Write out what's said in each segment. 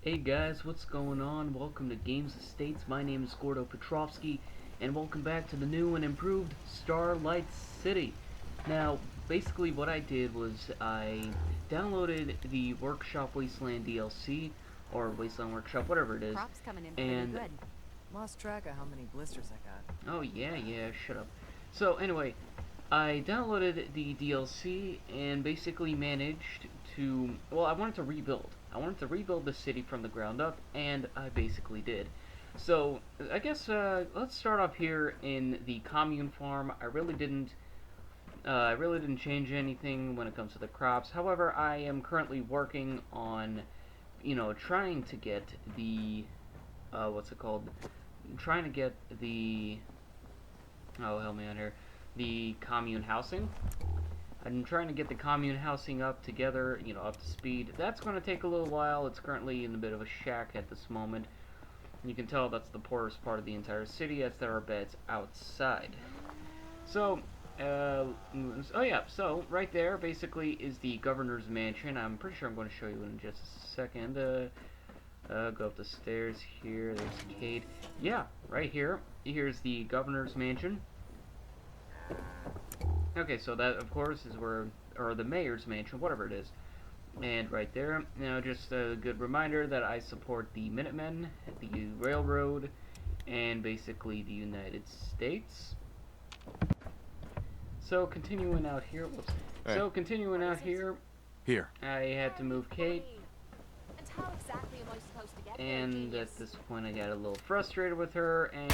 Hey guys, what's going on? Welcome to Games Estates. My name is Gordo Petrovsky, and welcome back to the new and improved Starlight City. Now, basically what I did was I downloaded the Workshop Wasteland DLC, or Wasteland Workshop, whatever it is, Crops coming in pretty and good. Lost track of how many blisters I got. oh yeah, shut up. So anyway, I downloaded the DLC and basically managed to, well, I wanted to rebuild. I wanted to rebuild the city from the ground up, and I basically did. So, I guess, let's start off here in the commune farm. I really didn't change anything when it comes to the crops. However, I am currently working on, trying to get the, what's it called? Trying to get the, oh, help me out here, the commune housing. I'm trying to get the commune housing up together, up to speed. That's going to take a little while. It's currently in a bit of a shack at this moment. You can tell that's the poorest part of the entire city, as there are beds outside. So, oh yeah, so right there basically is the governor's mansion. I'm pretty sure I'm going to show you in just a second. Go up the stairs here. There's Kate. Yeah, right here. Here's the governor's mansion. Okay, so that, of course, is where, or the mayor's mansion, whatever it is. And right there, just a good reminder that I support the Minutemen, the railroad, and basically the United States. So continuing out here, whoops. Hey. So continuing out here, Here. I had to move Kate, And how exactly am I supposed to get there, and genius? at this point I got a little frustrated with her, and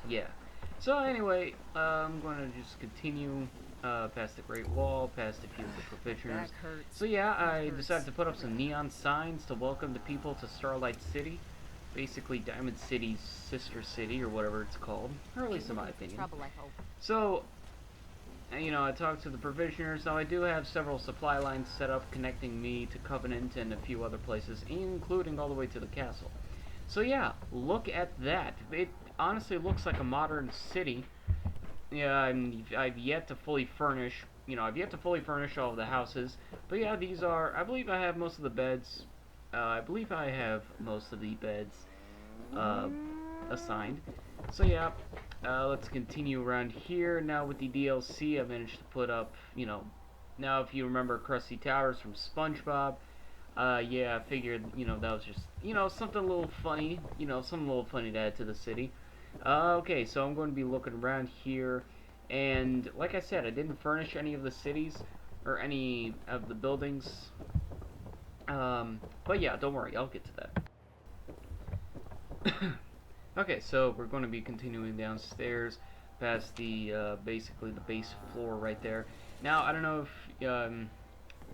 yeah. So anyway, I'm going to just continue past the Great Wall, past a few of the provisioners. So yeah, I decided to put up some neon signs to welcome the people to Starlight City. Basically Diamond City's sister city, or whatever it's called, or at least in my opinion. Trouble, I hope. So, I talked to the provisioners. Now I do have several supply lines set up connecting me to Covenant and a few other places, including all the way to the castle. So yeah, look at that. It honestly looks like a modern city. Yeah, I've yet to fully furnish, all of the houses. But yeah, these are, I believe I have most of the beds. I believe I have most of the beds assigned. So yeah, let's continue around here. Now with the DLC, I managed to put up, now if you remember Krusty Towers from SpongeBob, yeah, I figured, that was just, something a little funny, something a little funny to add to the city. Okay, so I'm going to be looking around here, and like I said, I didn't furnish any of the cities, or any of the buildings, but yeah, don't worry, I'll get to that. Okay, so we're going to be continuing downstairs, past the, basically the base floor right there. Now, I don't know if,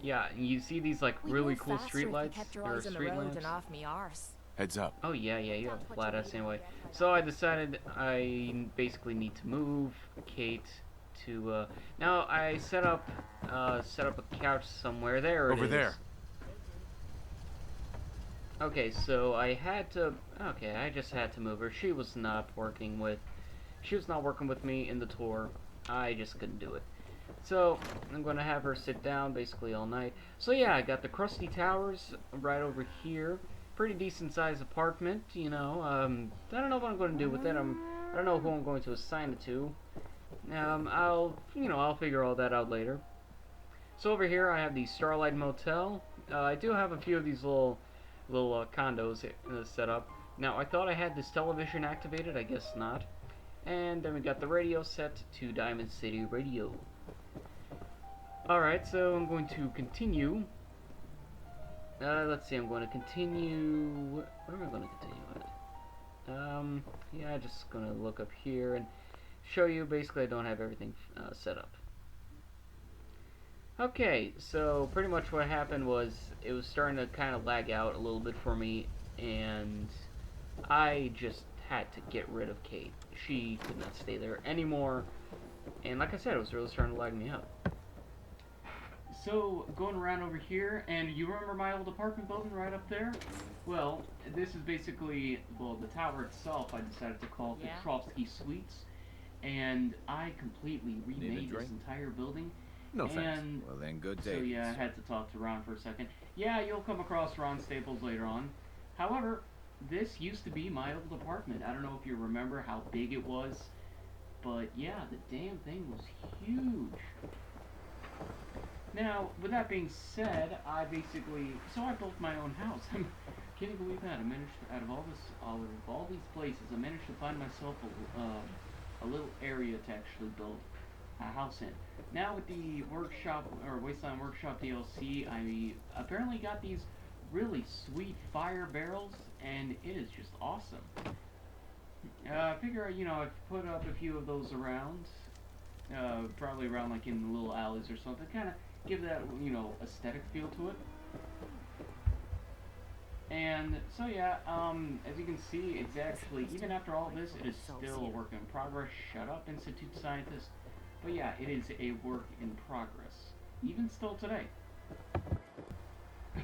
yeah, you see these, like, really cool street lights, or street lamps? And off me arse. Heads up. Oh yeah, you have a flat ass anyway. So I decided I basically need to move Kate to, now I set up a couch somewhere. There it is. Over there. Okay, so I just had to move her. She was not working with me in the tour. I just couldn't do it. So I'm going to have her sit down basically all night. So yeah, I got the Krusty Towers right over here. Pretty decent sized apartment, I don't know what I'm going to do with it. I don't know who I'm going to assign it to. I'll figure all that out later. So over here I have the Starlight Motel. I do have a few of these little condos set up. Now I thought I had this television activated, I guess not. And then we got the radio set to Diamond City Radio. Alright, so I'm going to continue. Let's see, I'm going to continue... Where am I going to continue at? Yeah, just going to look up here and show you. Basically, I don't have everything set up. Okay, so pretty much what happened was it was starting to kind of lag out a little bit for me, and I just had to get rid of Kate. She could not stay there anymore, and like I said, it was really starting to lag me out. So, going around over here, and you remember my old apartment building right up there? Well, this is basically, the tower itself I decided to call Petrovsky Suites, and I completely remade this entire building No thanks. And Well then, good so day. yeah, I had to talk to Ron for a second. Yeah, you'll come across Ron Staples later on. However, this used to be my old apartment. I don't know if you remember how big it was, but yeah, the damn thing was huge. Now, with that being said, I built my own house. Can you believe that? I managed to, out of all these places, I managed to find myself a little area to actually build a house in. Now with the workshop or Wasteland Workshop DLC, I apparently got these really sweet fire barrels, and it is just awesome. I figure I've put up a few of those around, probably around like in the little alleys or something, kind of give that aesthetic feel to it. And so yeah, as you can see, it's actually, even after all this, it is still a work in progress. Shut up, Institute Scientist. But yeah, it is a work in progress, even still today.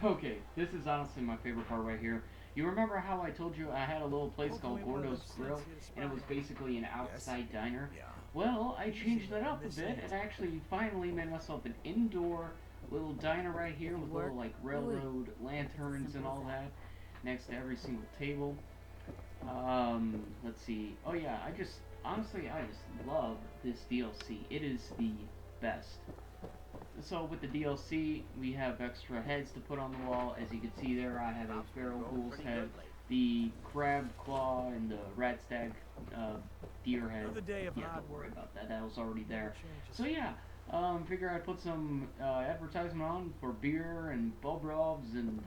Okay, this is honestly my favorite part right here. You remember how I told you I had a little place called Gordo's Grill, and it was basically an outside diner? Well, I changed that up a bit, and I actually finally made myself an indoor little diner right here with little like railroad lanterns and all that next to every single table. Let's see. Oh yeah, I just love this DLC. It is the best. So with the DLC, we have extra heads to put on the wall. As you can see there, I have a feral ghoul's head, the crab claw, and the rat stag deer head. Yeah, don't worry about that. That was already there. So yeah, figure I'd put some advertisement on for beer and Bobrovs and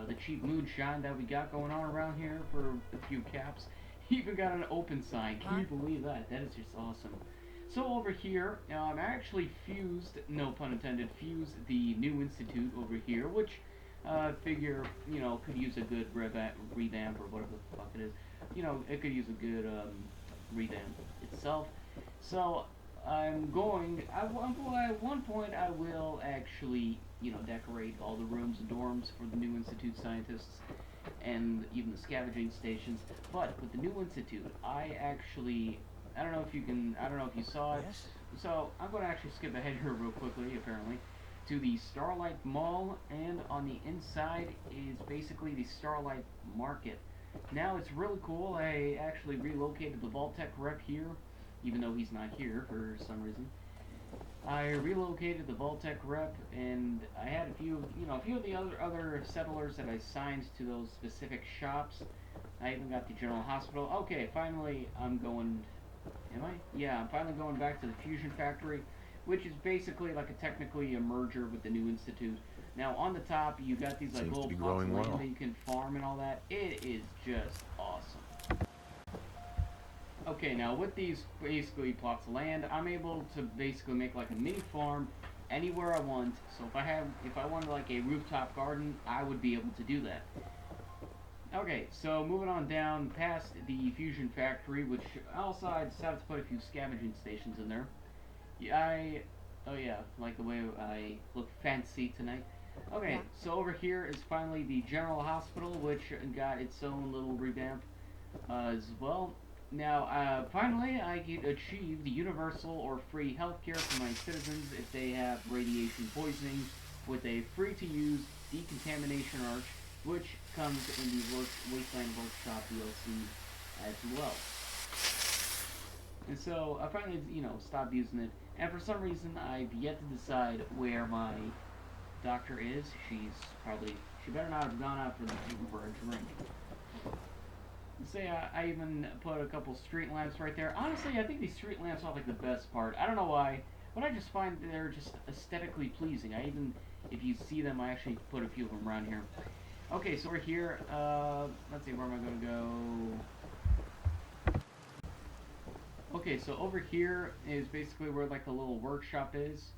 the cheap moonshine that we got going on around here for a few caps. Even got an open sign. Can you believe that? That is just awesome. So over here, I actually fused, no pun intended, fused the new institute over here, which figure, could use a good revamp or whatever the fuck it is. It could use a good revamp itself. So I'm going, at one point I will actually, decorate all the rooms and dorms for the new institute scientists and even the scavenging stations. But with the new institute, I don't know if you saw it. Yes? So I'm going to actually skip ahead here real quickly, apparently, to the Starlight Mall, and on the inside is basically the Starlight Market. Now it's really cool. I actually relocated the Vault-Tec rep here, even though he's not here for some reason. I relocated the Vault-Tec rep, and I had a few of the other settlers that I signed to those specific shops. I even got the General Hospital. Okay, finally I'm going. Am I? Yeah, I'm finally going back to the Fusion Factory, which is basically like technically a merger with the new institute. Now on the top, you got these like Seems to little be plots of growing land well. that you can farm and all that. It is just awesome. Okay, now with these basically plots of land, I'm able to basically make like a mini farm anywhere I want. So if I wanted like a rooftop garden, I would be able to do that. Okay, so moving on down past the Fusion Factory, which also I decided to put a few scavenging stations in there. Oh yeah, like the way I look fancy tonight. Okay, Yeah. so over here is finally the General Hospital, which got its own little revamp as well. Now, finally, I can achieve the universal or free healthcare for my citizens if they have radiation poisoning with a free-to-use decontamination arch, which comes in the Wasteland Workshop DLC as well. And so I finally, stopped using it. And for some reason, I've yet to decide where my doctor is. She better not have gone out for a drink. So yeah, I even put a couple street lamps right there. Honestly, I think these street lamps are like the best part. I don't know why, but I just find they're just aesthetically pleasing. If you see them, I actually put a few of them around here. Okay, so we're here. Let's see, where am I gonna go? Okay, so over here is basically where like the little workshop is.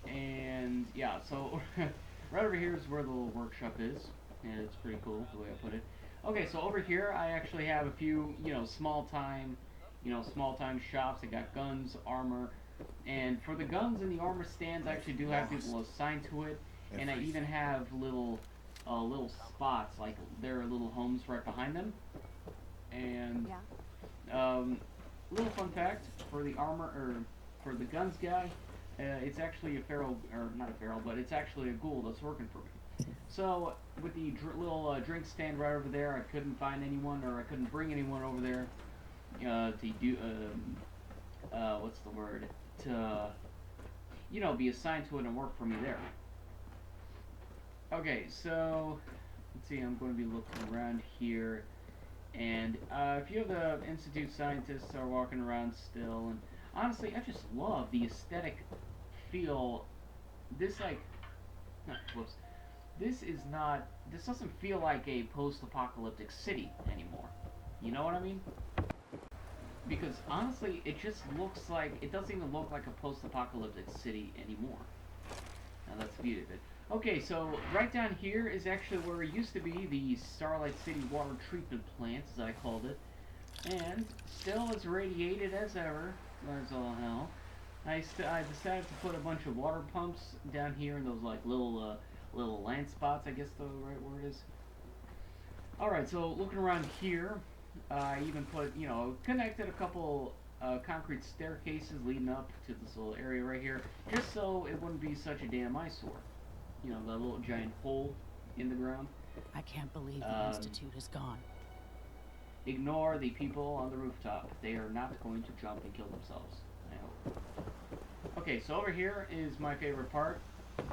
And yeah, so right over here is where the little workshop is. And it's pretty cool the way I put it. Okay, so over here I actually have a few, small time shops. I got guns, armor, and for the guns and the armor stands, I actually do have people assigned to it, and I even have little spots, like there are little homes right behind them. And Yeah. little fun fact for the armor or for the guns guy, it's actually a feral, or not a feral, but it's actually a ghoul that's working for me. So with the little drink stand right over there, I couldn't find anyone, or I couldn't bring anyone over there to do what's the word, to be assigned to it and work for me there. Okay, so let's see. I'm going to be looking around here, and a few of the institute scientists are walking around still, and honestly, I just love the aesthetic feel. This like, whoops. This is not. This doesn't feel like a post-apocalyptic city anymore. You know what I mean? Because honestly, it just looks like it doesn't even look like a post-apocalyptic city anymore. Now that's the beauty of it. Okay, so right down here is actually where it used to be, the Starlight City water treatment plant, as I called it, and still as radiated as ever. As all hell. I decided to put a bunch of water pumps down here in those like little land spots, I guess the right word is. Alright, so looking around here, I even put, connected a couple concrete staircases leading up to this little area right here, just so it wouldn't be such a damn eyesore. The little giant hole in the ground. I can't believe the Institute is gone. Ignore the people on the rooftop. They are not going to jump and kill themselves, I hope. Okay, so over here is my favorite part,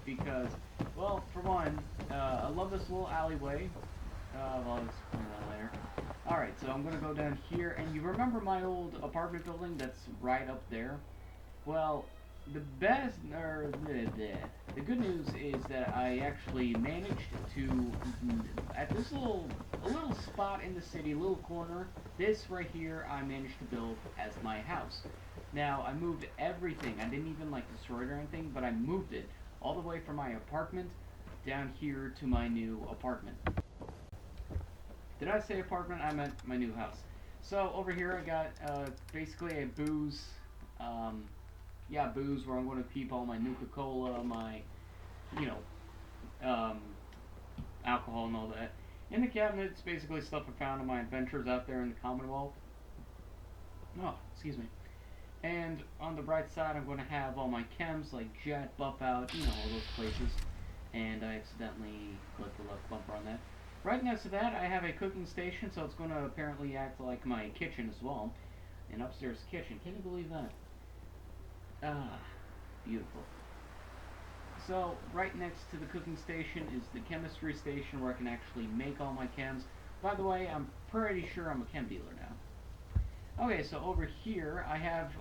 because, well, for one, I love this little alleyway. I'll explain that later. Alright, so I'm going to go down here, and you remember my old apartment building that's right up there? Well, the good news is that I actually managed to, at this little spot in the city, little corner, this right here, I managed to build as my house. Now, I moved everything. I didn't even, destroy it or anything, but I moved it all the way from my apartment down here to my new apartment. Did I say apartment? I meant my new house. So, over here I got, basically a booze, booze where I'm going to keep all my Nuka-Cola, my, alcohol and all that. In the cabinet, it's basically stuff I found on my adventures out there in the Commonwealth. Oh, excuse me. And on the right side, I'm going to have all my chems, like Jet, Buff Out, all those places. And I accidentally clicked the left bumper on that. Right next to that, I have a cooking station, so it's going to apparently act like my kitchen as well. An upstairs kitchen. Can you believe that? Ah, beautiful. So, right next to the cooking station is the chemistry station where I can actually make all my chems. By the way, I'm pretty sure I'm a chem dealer now. Okay, so over here,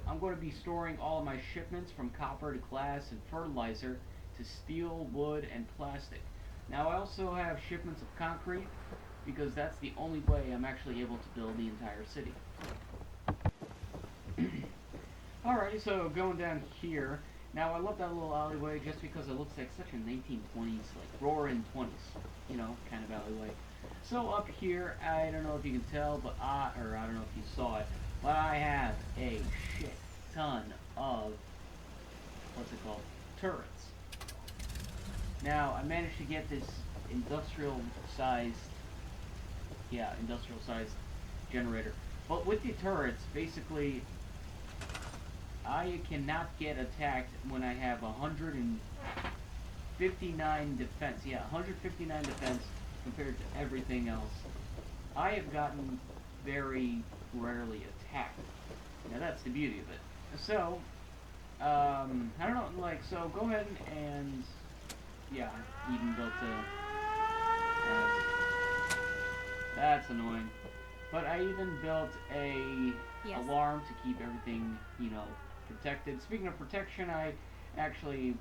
I'm going to be storing all of my shipments from copper to glass and fertilizer to steel, wood, and plastic. Now, I also have shipments of concrete, because that's the only way I'm actually able to build the entire city. Alrighty, so going down here. Now, I love that little alleyway just because it looks like such a 1920s, roaring 20s, kind of alleyway. So up here, I don't know if you can tell, but I don't know if you saw it, but I have a shit ton of, turrets. Now, I managed to get this industrial-sized generator. But with the turrets, basically, I cannot get attacked when I have 159 defense. Yeah, 159 defense compared to everything else. I have gotten very rarely attacked. Now that's the beauty of it. So, I don't know, so go ahead and, yeah, even built that's annoying. But I even built a alarm to keep everything, protected. Speaking of protection, I actually,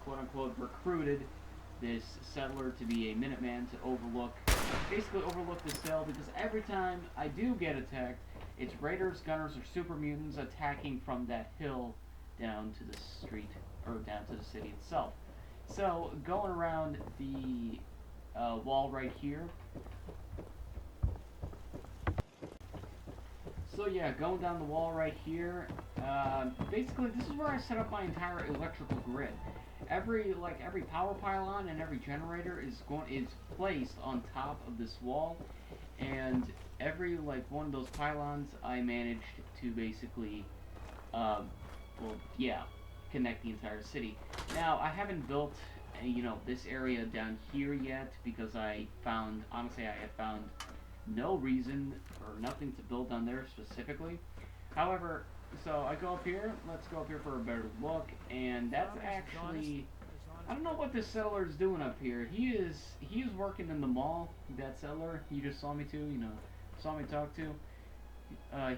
quote-unquote, recruited this settler to be a minuteman to overlook this cell, because every time I do get attacked, it's raiders, gunners, or super mutants attacking from that hill down to the street, or down to the city itself. So, going around the wall right here. So yeah, going down the wall right here, basically this is where I set up my entire electrical grid. Every power pylon and every generator is placed on top of this wall, and every one of those pylons I managed to basically connect the entire city. Now, I haven't built, you know, this area down here yet because I found, honestly, I have found no reason or nothing to build down there specifically. However, so I go up here, let's go up here for a better look, and that's actually, I don't know what this settler is doing up here. He is working in the mall, that settler. He just saw me too, you know, saw me talk to.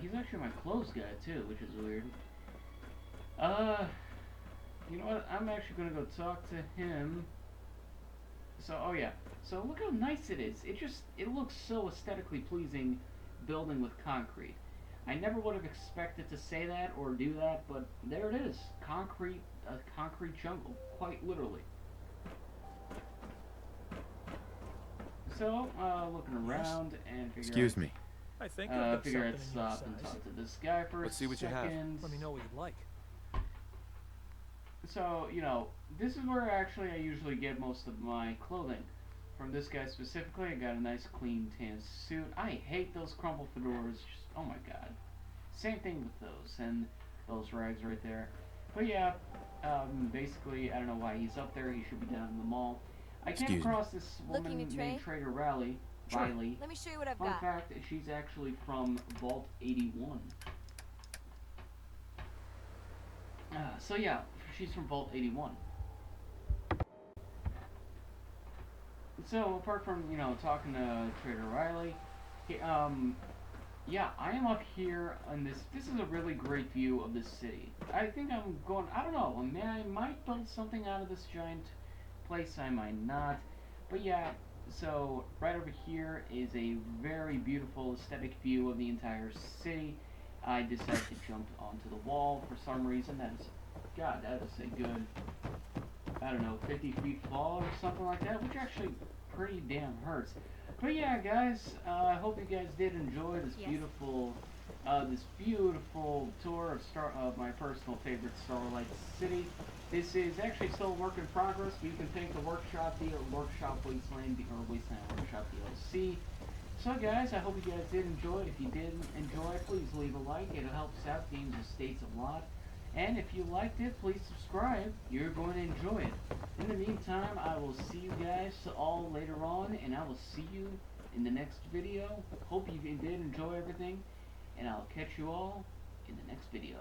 He's actually my clothes guy too, which is weird. You know what? I'm actually gonna go talk to him. So, oh yeah. So look how nice it is. It looks so aesthetically pleasing, building with concrete. I never would have expected to say that or do that, but there it is. Concrete, a concrete jungle, quite literally. So, looking around and figuring. Excuse me. I think I've got Figure I'd something in stop your and size. talk to this guy for Let's a see what you have. second. Let me know what you'd like. So, you know, this is where actually I usually get most of my clothing. From this guy specifically, I got a nice clean tan suit. I hate those crumple fedoras. Just, oh my god. Same thing with those and those rags right there. But yeah, basically, I don't know why he's up there. He should be down in the mall. I came Excuse me. across this woman Looking to named trade? Trader Riley. Let me show you what I've Fun got. fact, she's actually from Vault 81. So yeah, she's from Vault 81. So apart from, you know, talking to Trader Riley, yeah, I am up here on this. This is a really great view of this city. I think I'm going, I don't know, I might build something out of this giant place, I might not. But yeah, so right over here is a very beautiful aesthetic view of the entire city. I decided to jump onto the wall for some reason. That is, God, that is a good, I don't know, 50 feet fall or something like that, which actually pretty damn hurts. But yeah, guys, I hope you guys did enjoy this beautiful tour of my personal favorite Starlight City. This is actually still a work in progress, but you can thank the Workshop Wasteland Workshop DLC. So guys, I hope you guys did enjoy. If you did enjoy, please leave a like. It helps out Games and States a lot. And if you liked it, please subscribe. You're going to enjoy it. In the meantime, I will see you guys all later on, and I will see you in the next video. Hope you did enjoy everything, and I'll catch you all in the next video.